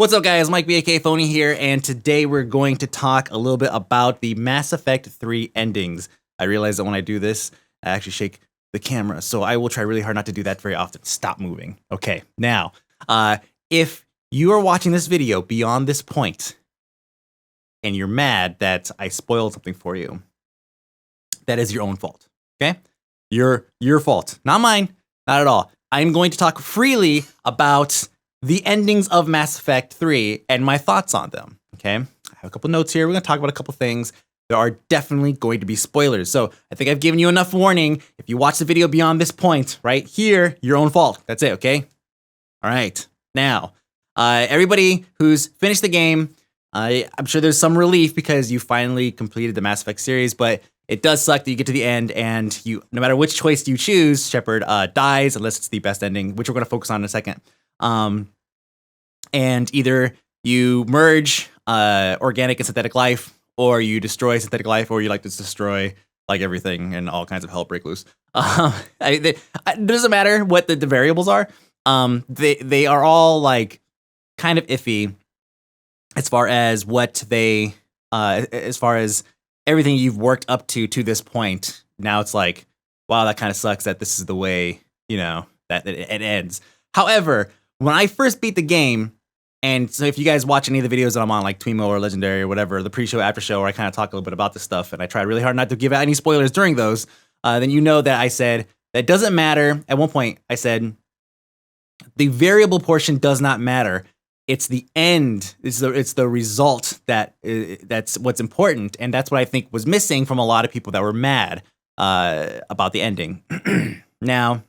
What's up, guys? Mike BAK Phony here, and today we're going to talk a little bit about the Mass Effect 3 endings. I realize that when I do this, I actually shake the camera, so I will try really hard not to do that very often. Stop moving. Okay, now, if you are watching this video beyond this point, and you're mad that I spoiled something for you, that is your own fault, okay? Your fault, not mine, not at all. I'm going to talk freely about the endings of Mass Effect 3 and my thoughts on them, okay? I have a couple notes here. We're going to talk about a couple things. There are definitely going to be spoilers. So I think I've given you enough warning. If you watch the video beyond this point, right here, your own fault. That's it, okay? All right. Now, everybody who's finished the game, I'm sure there's some relief because you finally completed the Mass Effect series, but it does suck that you get to the end and you, no matter which choice you choose, Shepard dies unless it's the best ending, which we're going to focus on in a second. And either you merge organic and synthetic life, or you destroy synthetic life, or you like to destroy like everything and all kinds of hell break loose. It doesn't matter what the variables are. They are all like kind of iffy as far as what they, as far as everything you've worked up to this point. Now it's like, wow, that kind of sucks that this is the way, you know, that it ends. However, when I first beat the game, and so if you guys watch any of the videos that I'm on, like Twimo or Legendary or whatever, the pre-show, after-show, where I kind of talk a little bit about this stuff, and I try really hard not to give out any spoilers during those, then you know that I said that doesn't matter. At one point, I said the variable portion does not matter. It's the end. It's the result that's what's important, and that's what I think was missing from a lot of people that were mad about the ending. Now,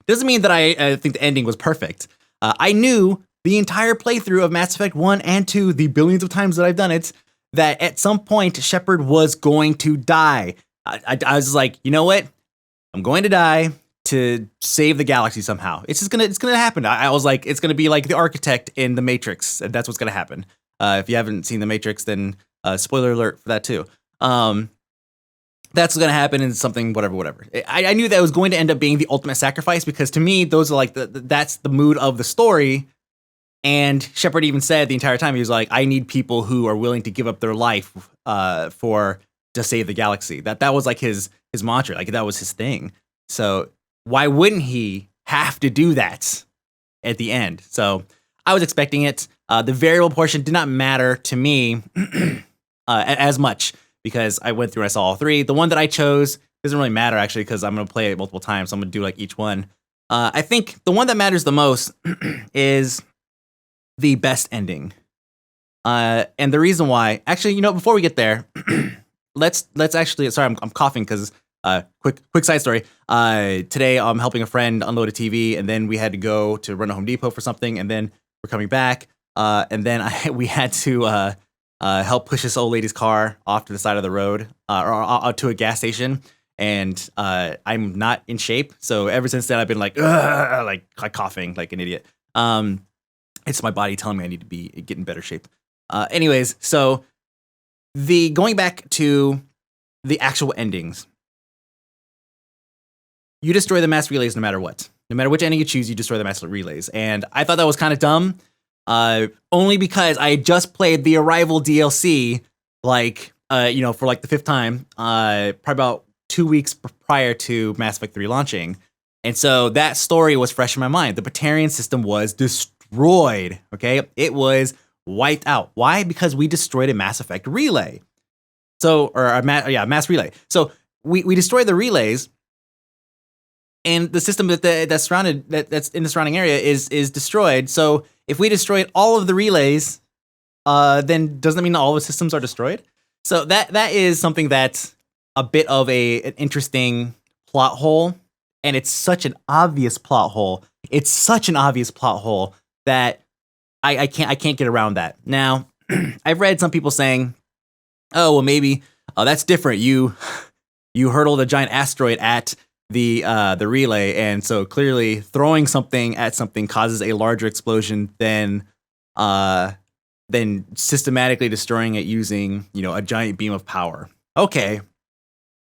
doesn't mean that I think the ending was perfect. I knew the entire playthrough of Mass Effect 1 and 2, the billions of times that I've done it, that at some point Shepard was going to die. I was like, you know what? I'm going to die to save the galaxy somehow. It's gonna happen. I was like, it's gonna be like the architect in The Matrix, and that's what's gonna happen. If you haven't seen The Matrix, then spoiler alert for that too. That's going to happen in something, whatever. I knew that it was going to end up being the ultimate sacrifice because to me, those are like, that's the mood of the story. And Shepard even said the entire time, he was like, I need people who are willing to give up their life to save the galaxy. That was like his mantra, like that was his thing. So why wouldn't he have to do that at the end? So I was expecting it. The variable portion did not matter to me as much, because I went through and I saw all three. The one that I chose doesn't really matter, actually, because I'm going to play it multiple times. So I'm going to do like each one. I think the one that matters the most is the best ending. And the reason why, actually, you know, before we get there, let's actually, sorry, I'm coughing because, quick side story. Today I'm helping a friend unload a TV, and then we had to go to run to Home Depot for something, and then we're coming back, and then we had to help push this old lady's car off to the side of the road, or to a gas station. And I'm not in shape, so ever since then I've been like coughing like an idiot. It's my body telling me I need to get in better shape. Anyways, so going back to the actual endings, you destroy the mass relays no matter what. No matter which ending you choose, you destroy the mass relays. And I thought that was kind of dumb. Only because I had just played the Arrival DLC, like, for like the fifth time, probably about 2 weeks prior to Mass Effect 3 launching. And so that story was fresh in my mind. The Batarian system was destroyed, okay? It was wiped out. Why? Because we destroyed a Mass Effect relay. So, or a mass relay. So we destroyed the relays, and the system that's in the surrounding area is destroyed. So if we destroyed all of the relays, then doesn't that mean all the systems are destroyed? So that is something that's a bit of an interesting plot hole, and it's such an obvious plot hole. It's such an obvious plot hole that I can't get around that. Now, I've read some people saying, oh, well, maybe that's different. You hurtled a giant asteroid at the relay, and so clearly throwing something at something causes a larger explosion than systematically destroying it using, a giant beam of power. Okay,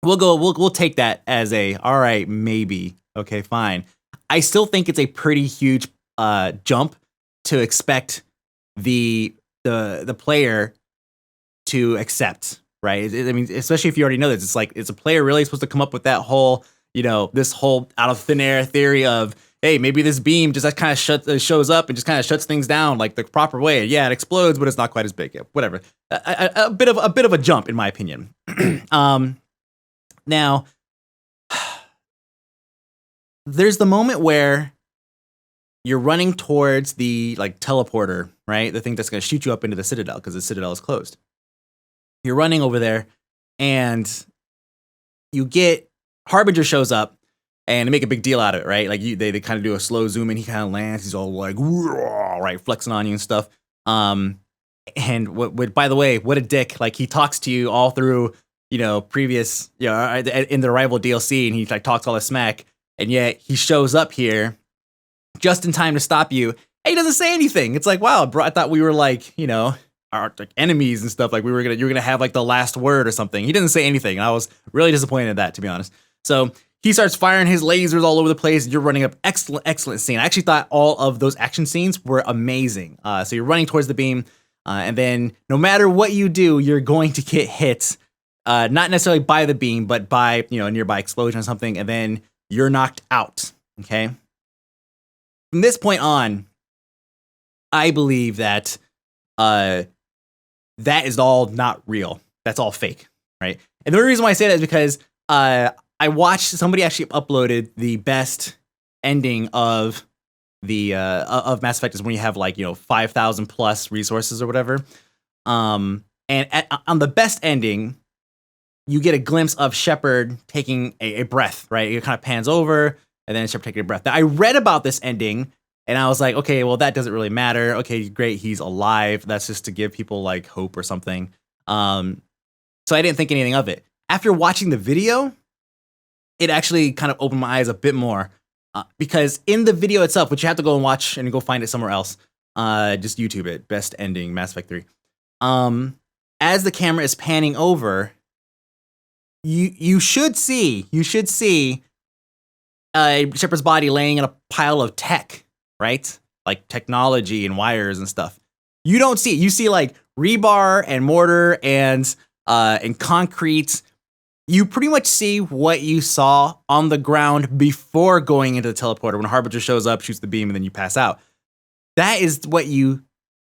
we'll take that as all right, maybe. Okay, fine. I still think it's a pretty huge jump to expect the player to accept, right? I mean, especially if you already know this, it's like, is a player really supposed to come up with that whole, this whole out of thin air theory of, hey, maybe this beam just kind of shows up and just kind of shuts things down like the proper way. Yeah, it explodes, but it's not quite as big. Yeah, whatever. A bit of a jump, in my opinion. Now, there's the moment where you're running towards the teleporter, right? The thing that's going to shoot you up into the Citadel because the Citadel is closed. You're running over there, and you get Harbinger shows up. And they make a big deal out of it, right? Like they kind of do a slow zoom in. He kind of lands. He's all like, right, flexing on you and stuff. And by the way, what a dick! Like he talks to you all through, previous, in the Arrival DLC, and he talks all this smack, and yet he shows up here just in time to stop you. And he doesn't say anything. It's like, wow, bro, I thought we were our enemies and stuff. Like you were gonna have the last word or something. He didn't say anything, and I was really disappointed in that, to be honest. So he starts firing his lasers all over the place. You're running up. Excellent scene. I actually thought all of those action scenes were amazing. So you're running towards the beam, and then no matter what you do, you're going to get hit. Not necessarily by the beam, but by a nearby explosion or something, and then you're knocked out. Okay. From this point on, I believe that that is all not real. That's all fake, right? And the only reason why I say that is because I watched somebody actually uploaded the best ending of the of Mass Effect is when you have 5,000 plus resources or whatever. And on the best ending, you get a glimpse of Shepard taking a breath, right? It kind of pans over, and then Shepard taking a breath. Now, I read about this ending, and I was like, okay, well, that doesn't really matter. Okay, great, he's alive. That's just to give people hope or something. So I didn't think anything of it. After watching the video, it actually kind of opened my eyes a bit more, because in the video itself, which you have to go and watch and go find it somewhere else, just YouTube it, best ending Mass Effect 3. As the camera is panning over, you should see Shepard's body laying in a pile of tech, right? Like technology and wires and stuff. You don't see it. You see rebar and mortar and concrete. You pretty much see what you saw on the ground before going into the teleporter when Harbinger shows up, shoots the beam, and then you pass out. That is what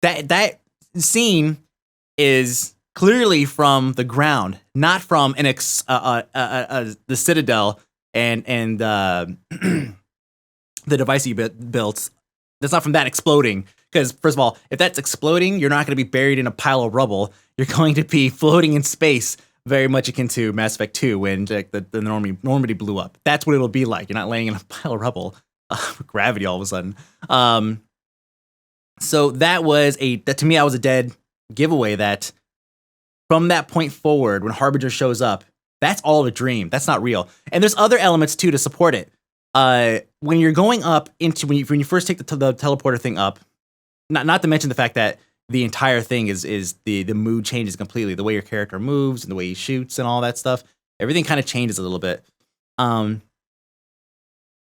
that scene is clearly from the ground, not from the Citadel and the device you built. That's not from that exploding. Because first of all, if that's exploding, you're not going to be buried in a pile of rubble. You're going to be floating in space, very much akin to Mass Effect 2 when the Normandy blew up. That's what it'll be like. You're not laying in a pile of rubble with gravity all of a sudden. So that to me, that was a dead giveaway that from that point forward, when Harbinger shows up, that's all a dream. That's not real. And there's other elements too to support it. When you're going up into, when you first take the teleporter thing up, not to mention the fact that the entire thing is the mood changes completely. The way your character moves and the way he shoots and all that stuff, everything kind of changes a little bit. When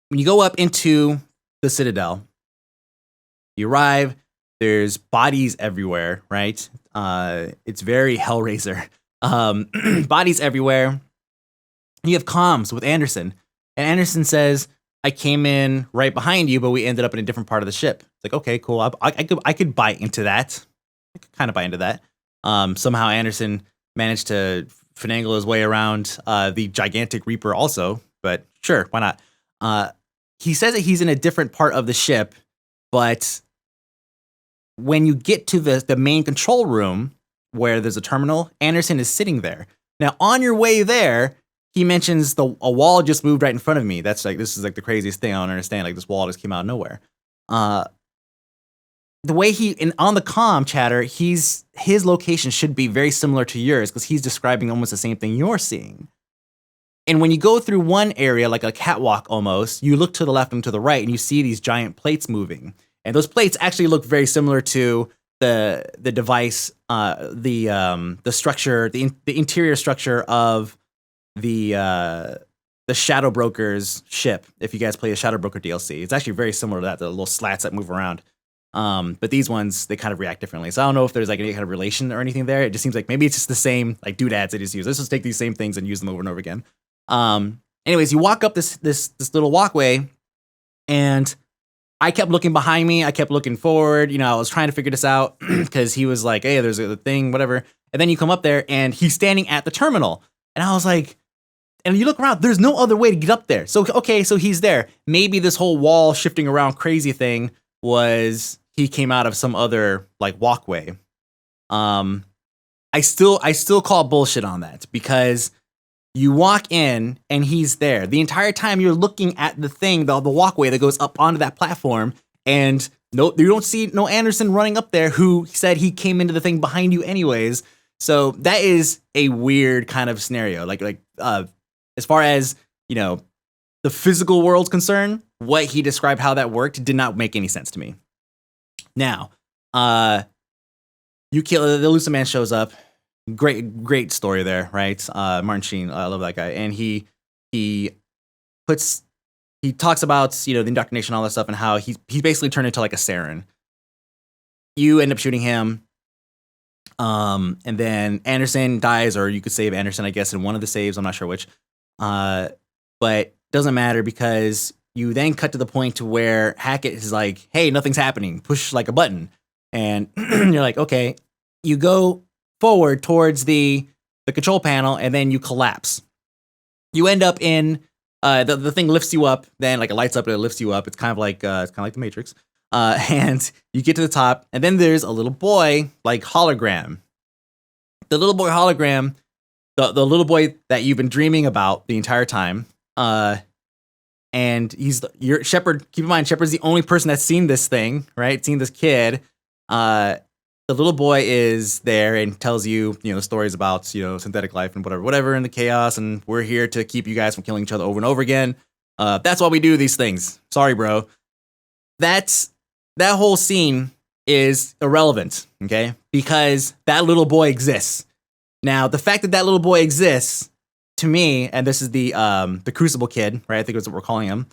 you go up into the Citadel, you arrive, there's bodies everywhere, right? It's very Hellraiser. Bodies everywhere. You have comms with Anderson, and Anderson says, I came in right behind you, but we ended up in a different part of the ship. It's like, okay, cool. I could buy into that. I could kind of buy into that. Somehow Anderson managed to finagle his way around the gigantic Reaper also, but sure, why not? He says that he's in a different part of the ship, but when you get to the main control room where there's a terminal, Anderson is sitting there. Now, on your way there, he mentions a wall just moved right in front of me. That's this is the craziest thing I don't understand. This wall just came out of nowhere. The way on the comm chatter, his location should be very similar to yours because he's describing almost the same thing you're seeing. And when you go through one area, like a catwalk almost, you look to the left and to the right, and you see these giant plates moving. And those plates actually look very similar to the device, the structure, the interior structure of the Shadow Broker's ship. If you guys play the Shadow Broker DLC, it's actually very similar to that. The little slats that move around. But these ones, they kind of react differently. So I don't know if there's like any kind of relation or anything there. It just seems like maybe it's just the same like doodads they just use. Let's just take these same things and use them over and over again. Anyways, you walk up this little walkway, and I kept looking behind me. I kept looking forward. You know, I was trying to figure this out because he was like, hey, there's a thing, whatever. And then you come up there and he's standing at the terminal. And I was like, and you look around, there's no other way to get up there. So, okay, so he's there. Maybe this whole wall shifting around crazy thing was he came out of some other like walkway. I still call bullshit on that because you walk in and he's there. The entire time you're looking at the thing, the walkway that goes up onto that platform, and no, you don't see no Anderson running up there who said he came into the thing behind you anyways. So that is a weird kind of scenario. Like as far as, you know, the physical world's concerned, what he described how that worked did not make any sense to me. Now, you kill the elusive man shows up. Great story there, right? Martin Sheen, I love that guy, and he talks about, you know, the indoctrination, all that stuff, and how he's basically turned into like a Saren. You end up shooting him, and then Anderson dies, or you could save Anderson, I guess, in one of the saves. I'm not sure which, but doesn't matter because you then cut to the point to where Hackett is like, "Hey, nothing's happening. Push like a button," and you're like, "Okay." You go forward towards the control panel, and then you collapse. You end up in the thing lifts you up, then like it lights up and it lifts you up. It's kind of like the Matrix. And you get to the top, and then there's a little boy like hologram. The little boy hologram, the little boy that you've been dreaming about the entire time. And he's your Shepard. Keep in mind, Shepard's the only person that's seen this thing, right? Seen this kid. The little boy is there and tells you, you know, stories about, you know, synthetic life and whatever in the chaos, and we're here to keep you guys from killing each other over and over again. That's why we do these things. Sorry, bro. That whole scene is irrelevant, okay? Because that little boy exists. Now, the fact that that little boy exists, to me, and this is the Crucible kid, right? I think that's what we're calling him.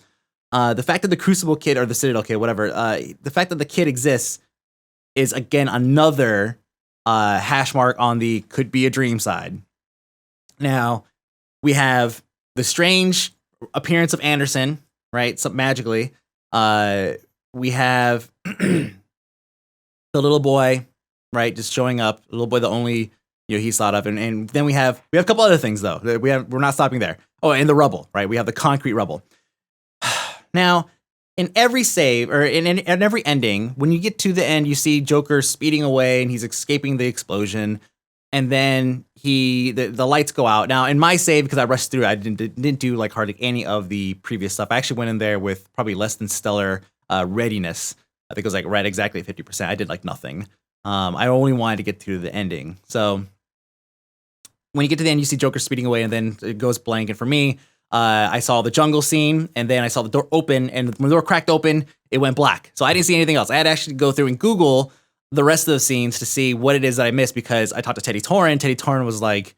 The fact that the Crucible kid, or the Citadel kid, whatever, the fact that the kid exists is, again, another hash mark on the could be a dream side. Now, we have the strange appearance of Anderson, right? So magically. We have the little boy, right? Just showing up. The little boy, the only, you know, he's thought of. And then we have a couple other things, though. We're not stopping there. Oh, and the rubble, right? We have the concrete rubble. Now, in every save, or in every ending, when you get to the end, you see Joker speeding away and he's escaping the explosion, and then the lights go out. Now, in my save, because I rushed through, I didn't do like hardly any of the previous stuff. I actually went in there with probably less than stellar readiness. I think it was like right exactly 50%. I did like nothing. I only wanted to get through the ending. So when you get to the end, you see Joker speeding away, and then it goes blank. And for me, I saw the jungle scene, and then I saw the door open, and when the door cracked open, it went black. So I didn't see anything else. I had to actually go through and Google the rest of the scenes to see what it is that I missed, because I talked to Teddy Torrin. Teddy Torrin was like,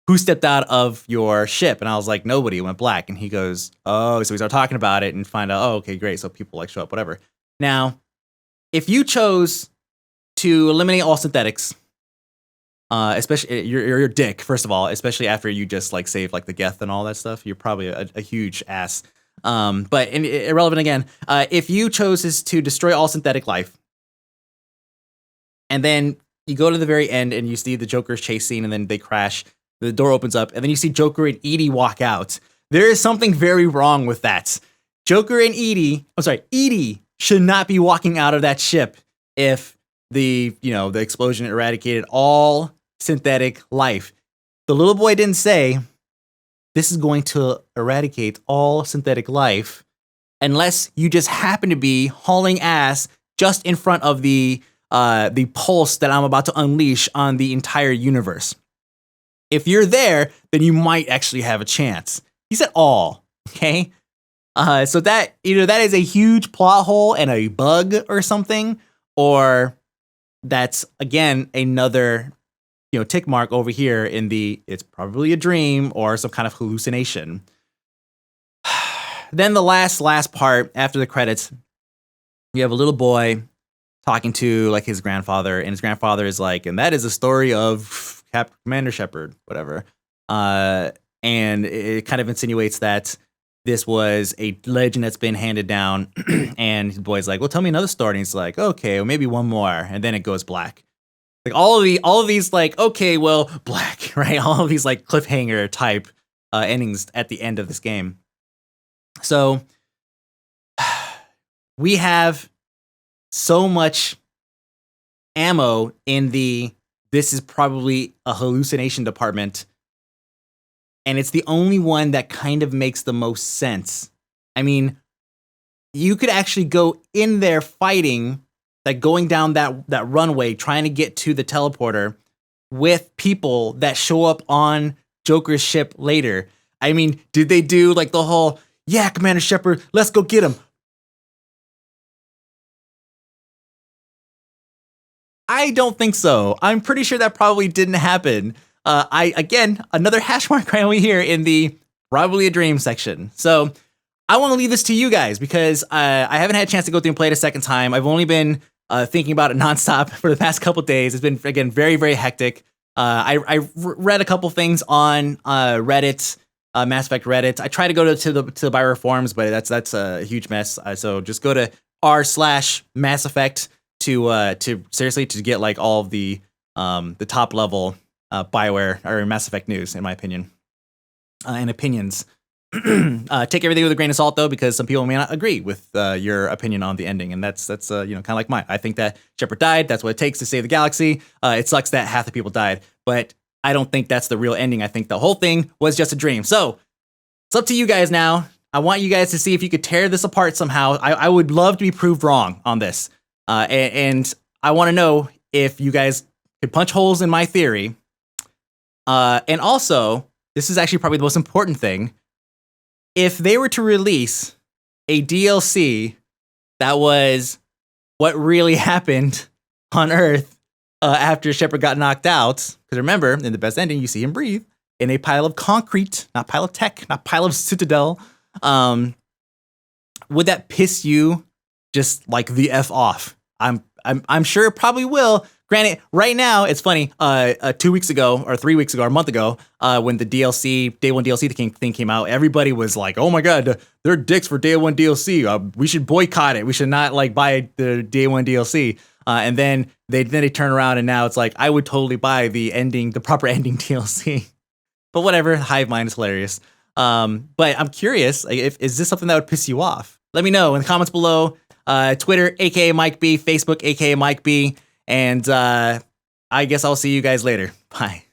who stepped out of your ship? And I was like, nobody. It went black. And he goes, oh, so we start talking about it and find out, oh, okay, great. So people like show up, whatever. Now, if you chose to eliminate all synthetics, especially you're a dick, first of all, especially after you just like saved like the Geth and all that stuff. You're probably a huge ass. But irrelevant again. If you chose to destroy all synthetic life, and then you go to the very end and you see the Joker's chase scene, and then they crash, the door opens up, and then you see Joker and Edie walk out. There is something very wrong with that. Joker and Edie should not be walking out of that ship if the explosion eradicated all synthetic life. The little boy didn't say this is going to eradicate all synthetic life unless you just happen to be hauling ass just in front of the pulse that I'm about to unleash on the entire universe. If you're there, then you might actually have a chance. He said all, okay? So that either that is a huge plot hole and a bug or something, or that's again another tick mark over here in the it's probably a dream or some kind of hallucination. Then the last part after the credits, you have a little boy talking to like his grandfather, and his grandfather is like, and that is a story of Commander Shepard, whatever. And it kind of insinuates that this was a legend that's been handed down. And his boy's like, well, tell me another story. And he's like, okay, well, maybe one more. And then it goes black. Like all of these like, okay, well, black, right? All of these like cliffhanger type endings at the end of this game. So we have so much ammo in this is probably a hallucination department. And it's the only one that kind of makes the most sense. I mean, you could actually go in there fighting, like going down that runway, trying to get to the teleporter with people that show up on Joker's ship later. I mean, did they do like the whole, yeah, Commander Shepard, let's go get him? I don't think so. I'm pretty sure that probably didn't happen. Another hash mark right over here in the probably a dream section. So I want to leave this to you guys because I haven't had a chance to go through and play it a second time. I've only been thinking about it nonstop for the past couple days. It's been, again, very, very hectic. I read a couple things on Reddit, Mass Effect Reddit. I try to go to the Bioware forums, but that's a huge mess. So just go to r/Mass Effect to seriously to get like all of the top level Bioware or Mass Effect news, in my opinion, and opinions. Take everything with a grain of salt, though, because some people may not agree with your opinion on the ending, and that's kind of like mine. I think that Shepard died. That's what it takes to save the galaxy. It sucks that half the people died, but I don't think that's the real ending. I think the whole thing was just a dream. So it's up to you guys now. I want you guys to see if you could tear this apart somehow. I would love to be proved wrong on this, and I want to know if you guys could punch holes in my theory. And also, this is actually probably the most important thing. If they were to release a DLC that was what really happened on Earth after Shepard got knocked out, because remember, in the best ending, you see him breathe in a pile of concrete, not pile of tech, not pile of Citadel, would that piss you just like the F off? I'm sure it probably will. Granted, right now, it's funny, 2 weeks ago, or 3 weeks ago, or a month ago, when the DLC, Day 1 DLC thing came out, everybody was like, oh my god, they're dicks for Day 1 DLC. We should boycott it. We should not like buy the Day 1 DLC. And then they turn around and now it's like, I would totally buy the proper ending DLC. But whatever, Hive Mind is hilarious. But I'm curious, is this something that would piss you off? Let me know in the comments below. Twitter, aka Mike B, Facebook, aka Mike B. And I guess I'll see you guys later. Bye.